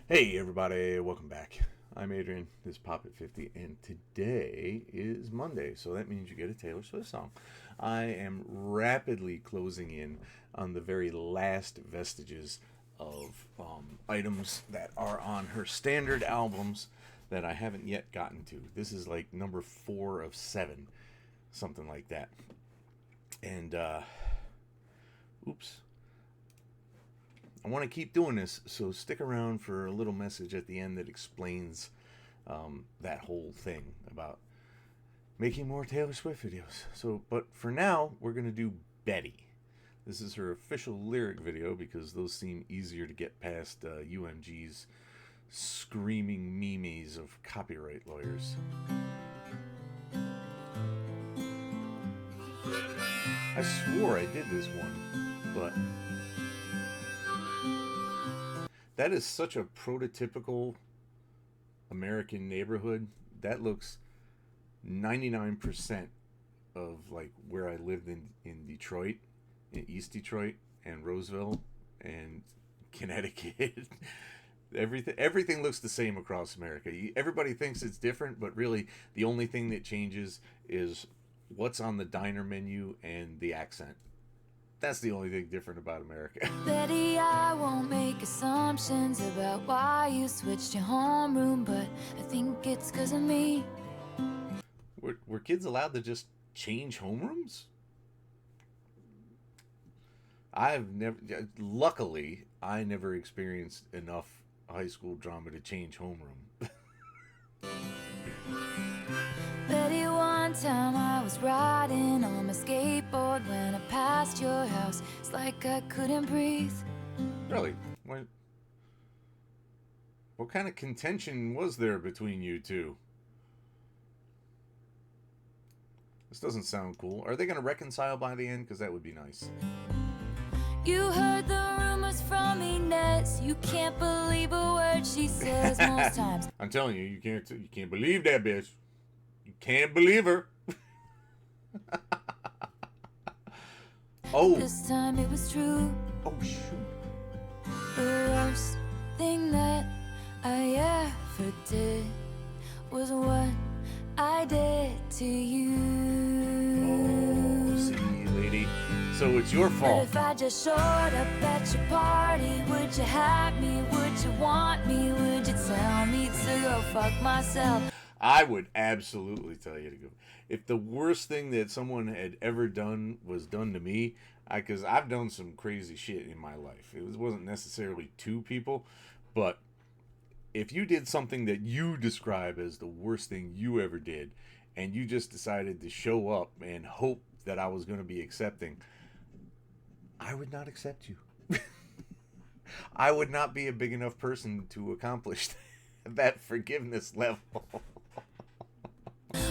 Hey everybody, welcome back. I'm Adrian, this is POPAt50, and today is Monday, so that means you get a Taylor Swift song. I am rapidly closing in on the very last vestiges of items that are on her standard albums that I haven't yet gotten to. This is like number 4 of 7, something like that. And, oops. I want to keep doing this, so stick around for a little message at the end that explains that whole thing about making more Taylor Swift videos. So, but for now, we're going to do Betty. This is her official lyric video because those seem easier to get past UMG's screaming memes of copyright lawyers. I swore I did this one, but that is such a prototypical American neighborhood. That looks 99% of like where I lived in Detroit, in East Detroit and Roseville and Connecticut. Everything looks the same across America. Everybody thinks it's different, but really the only thing that changes is what's on the diner menu and the accent. That's the only thing different about America. Betty, I won't make assumptions about why you switched your homeroom, but I think it's 'cause of me. Were kids allowed to just change homerooms? I've never. Luckily, I never experienced enough high school drama to change homeroom. Betty, one time I was riding on my skateboard when I passed your house. It's like I couldn't breathe. Really? What kind of contention was there between you two? This doesn't sound cool. Are they going to reconcile by the end? Because that would be nice. You heard the rumors from Inez. You can't believe a word she says most times. I'm telling you, you can't believe that bitch. You can't believe her. Oh. This time it was true. Oh shoot. The worst thing that I ever did was what I did to you. Oh, see, lady. So it's your But fault. if I just showed up at your party, would you have me? Would you want me? Would you tell me to go fuck myself? I would absolutely tell you to go. If the worst thing that someone had ever done was done to me, because I've done some crazy shit in my life. It wasn't necessarily to people, but if you did something that you describe as the worst thing you ever did, and you just decided to show up and hope that I was going to be accepting, I would not accept you. I would not be a big enough person to accomplish that forgiveness level.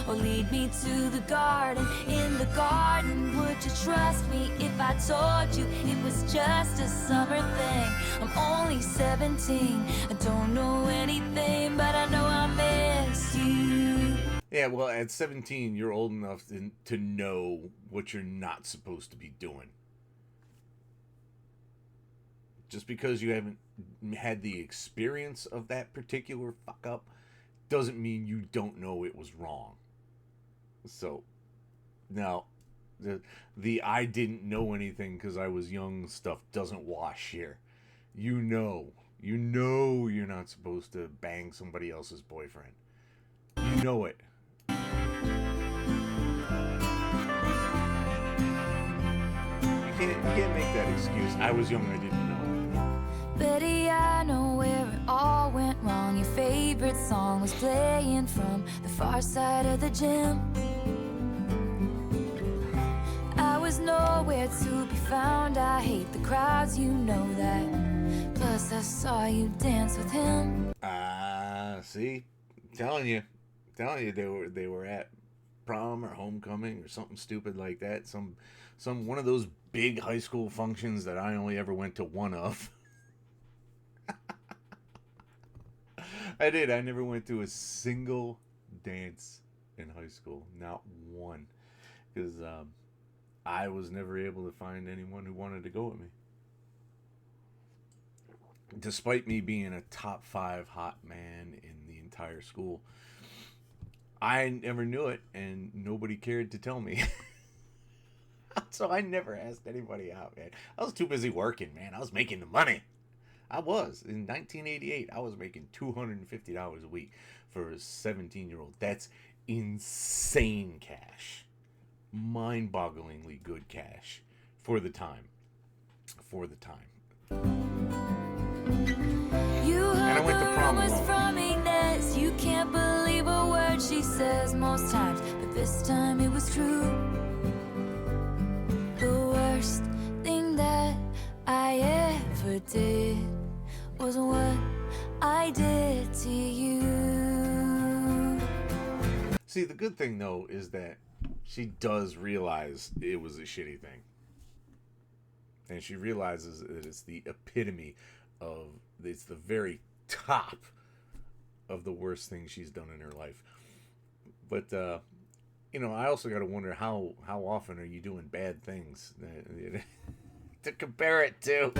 Or lead me to the garden. In the garden, would you trust me if I told you it was just a summer thing? I'm only 17, I don't know anything, but I know I miss you. Yeah, well, at 17, you're old enough to know what you're not supposed to be doing. Just because you haven't had the experience of that particular fuck up doesn't mean you don't know it was wrong. So, now, the I didn't know anything because I was young stuff doesn't wash here. You know you're not supposed to bang somebody else's boyfriend. You know it. You can't make that excuse. I was young, I didn't know. Betty, I know where it all went wrong. Your favorite song was playing from the far side of the gym. I was nowhere to be found. I hate the crowds, you know that. Plus I saw you dance with him. See? Telling you they were at prom or homecoming or something stupid like that. Some one of those big high school functions that I only ever went to one of. I did. I never went to a single dance in high school. Not one. Because I was never able to find anyone who wanted to go with me. despite me being a top 5 hot man in the entire school, I never knew it, and nobody cared to tell me. So I never asked anybody out, man. I was too busy working, man. I was making the money. I was. In 1988, I was making $250 a week for a 17-year-old. That's insane cash. Mind-bogglingly good cash for the time. For the time. And I went to prom alone. from Ignace. You can't believe a word she says most times, but this time it was true. The worst thing that I ever did was what I did to you. See, the good thing, though, is that she does realize it was a shitty thing. And she realizes that it's the epitome of, it's the very top of the worst thing she's done in her life. But, you know, I also got to wonder how often are you doing bad things to compare it to.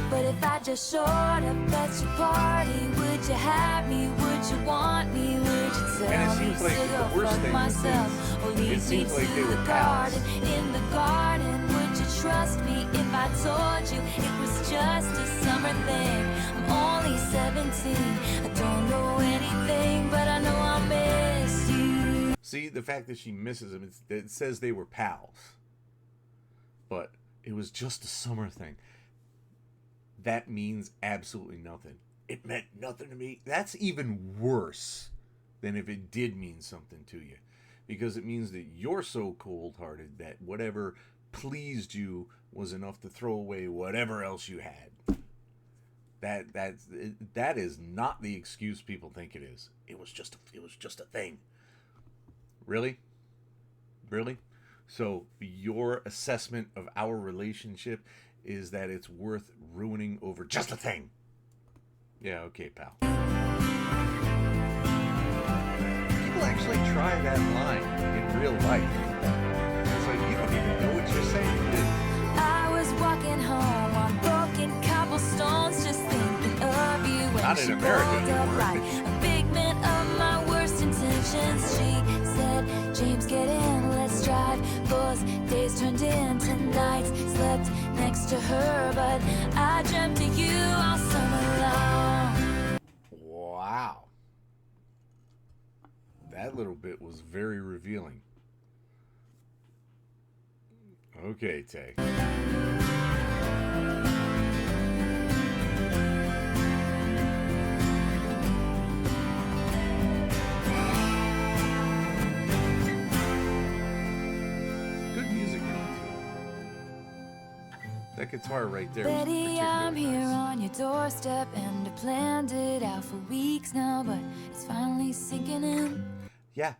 But if I just showed up at your party, would you have me? Would you want me? Would you tell me like to go fuck myself? Or lead me to the garden? In the garden, would you trust me if I told you it was just a summer thing? I'm only 17, I don't know anything, but I know I miss you. See, the fact that she misses him, it says they were pals. But it was just a summer thing. That means absolutely nothing. It meant nothing to me. That's even worse than if it did mean something to you. Because it means that you're so cold-hearted that whatever pleased you was enough to throw away whatever else you had. That is not the excuse people think it is. It was just a thing. Really? Really? So your assessment of our relationship is that it's worth ruining over just a thing. Yeah, okay, pal. People actually try that line in real life. It's like, you don't even know what you're saying, dude. I was walking home on broken cobblestones, just thinking of you when Not in she America pulled up anymore. like a figment of my worst intentions. She said, James, get in, let's drive. Those days turned into nights. Slept next to her, but I dreamt of you all summer long. Wow. That little bit was very revealing. Okay, Tay. Good music in it, too. That guitar right there was Betty, I'm particularly here nice. on your doorstep, and I planned it out for weeks now, but it's finally sinking in. Yeah,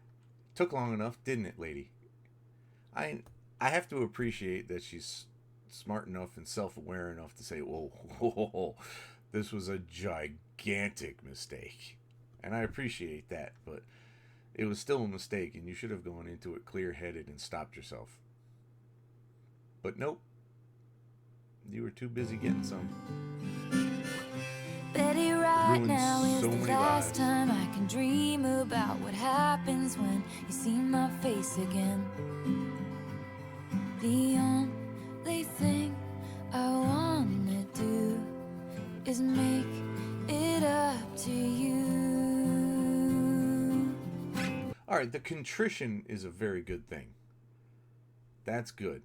took long enough, didn't it, lady? I have to appreciate that she's smart enough and self-aware enough to say, whoa, this was a gigantic mistake. And I appreciate that, but it was still a mistake, and you should have gone into it clear-headed and stopped yourself. But nope. You were too busy getting some. Betty, right Ruined now is so the many last lives. time I can dream about what happens when you see my face again. The only thing I wanna do is make it up to you. All right, the contrition is a very good thing. That's good.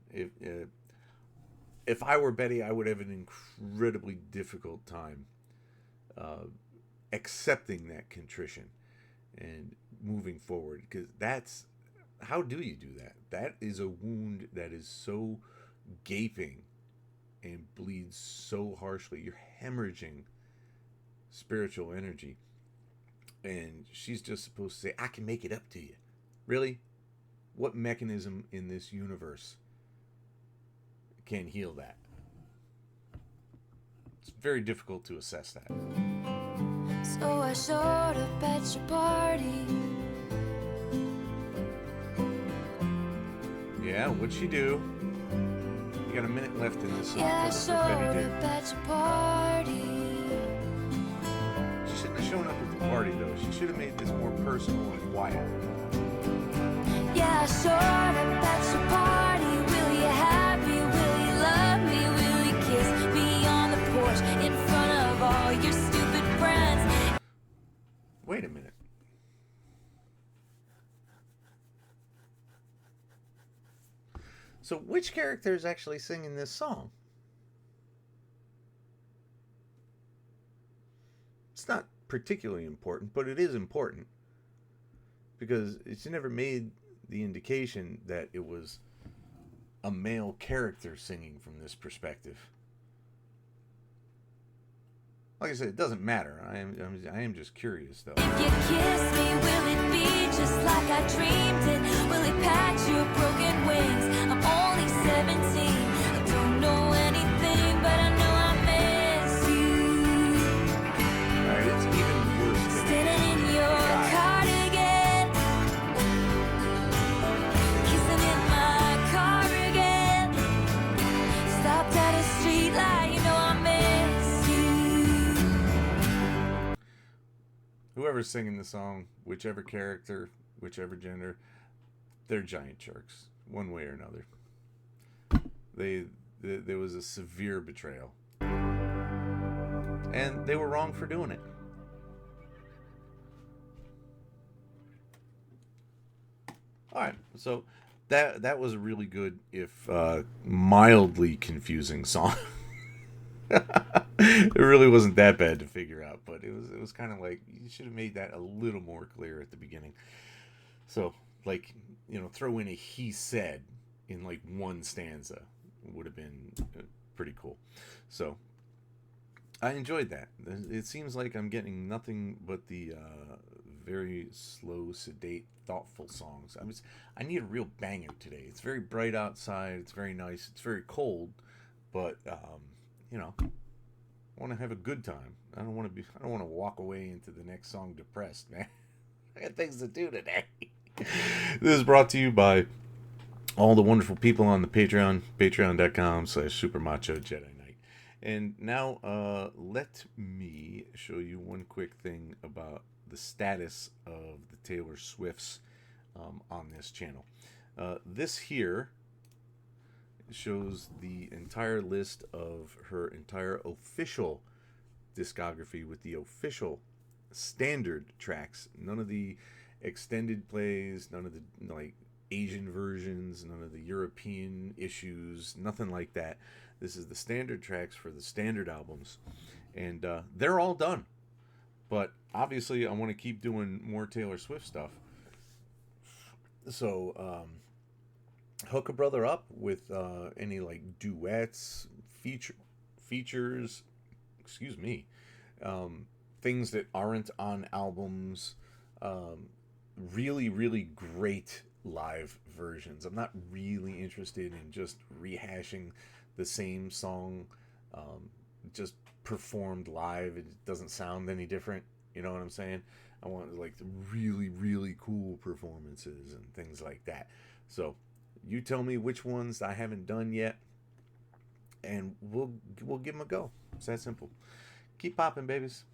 If I were Betty, I would have an incredibly difficult time accepting that contrition and moving forward, because that's, how do you do that? That is a wound that is so gaping and bleeds so harshly. You're hemorrhaging spiritual energy, and she's just supposed to say, I can make it up to you. Really? What mechanism in this universe can heal that? It's very difficult to assess that. So I showed up at your party. Yeah, what'd she do? You got a minute left in this song. Yeah, I Tell us what showed Betty did. up at your party. She shouldn't have shown up at the party, though. She should have made this more personal and quiet. Yeah, I showed up at your party. Will you have me? Will you love me? Will you kiss me on the porch in front of all your stupid friends? Wait a minute. So which character is actually singing this song? It's not particularly important, but it is important. Because it's never made the indication that it was a male character singing from this perspective. Like I said, it doesn't matter. I am just curious, though. If you kiss me, will it be just like I dreamed it? Will it patch your broken wings? I'm only 17. I don't know anything, but I know I miss you. Alright, it's even worse than Standing in your cardigan, kissing in my car again. Stopped at a street light, you know I miss you. whoever's singing the song, whichever character, whichever gender, they're giant sharks, one way or another. There was a severe betrayal, and they were wrong for doing it. All right, so that was a really good, if mildly confusing song. It really wasn't that bad to figure out, but it was kind of like you should have made that a little more clear at the beginning. So, like, throw in a "he said" in like one stanza would have been pretty cool. So, I enjoyed that. It seems like I'm getting nothing but the very slow, sedate, thoughtful songs. I need a real banger today. It's very bright outside. It's very nice. It's very cold, but I want to have a good time. I don't want to walk away into the next song depressed, man. I got things to do today. This is brought to you by all the wonderful people on the Patreon, patreon.com/supermachojedi. And now, let me show you one quick thing about the status of the Taylor Swifts on this channel. This here shows the entire list of her entire official discography with the official standard tracks. None of the extended plays, none of the Asian versions, none of the European issues, nothing like that. This is the standard tracks for the standard albums, and they're all done. But obviously I want to keep doing more Taylor Swift stuff, so hook a brother up with any duets, features, things that aren't on albums, really, really great live versions. I'm not really interested in just rehashing the same song, just performed live. It doesn't sound any different. You know what I'm saying? I want the really, really cool performances and things like that. So you tell me which ones I haven't done yet, and we'll give them a go. It's that simple. Keep popping, babies.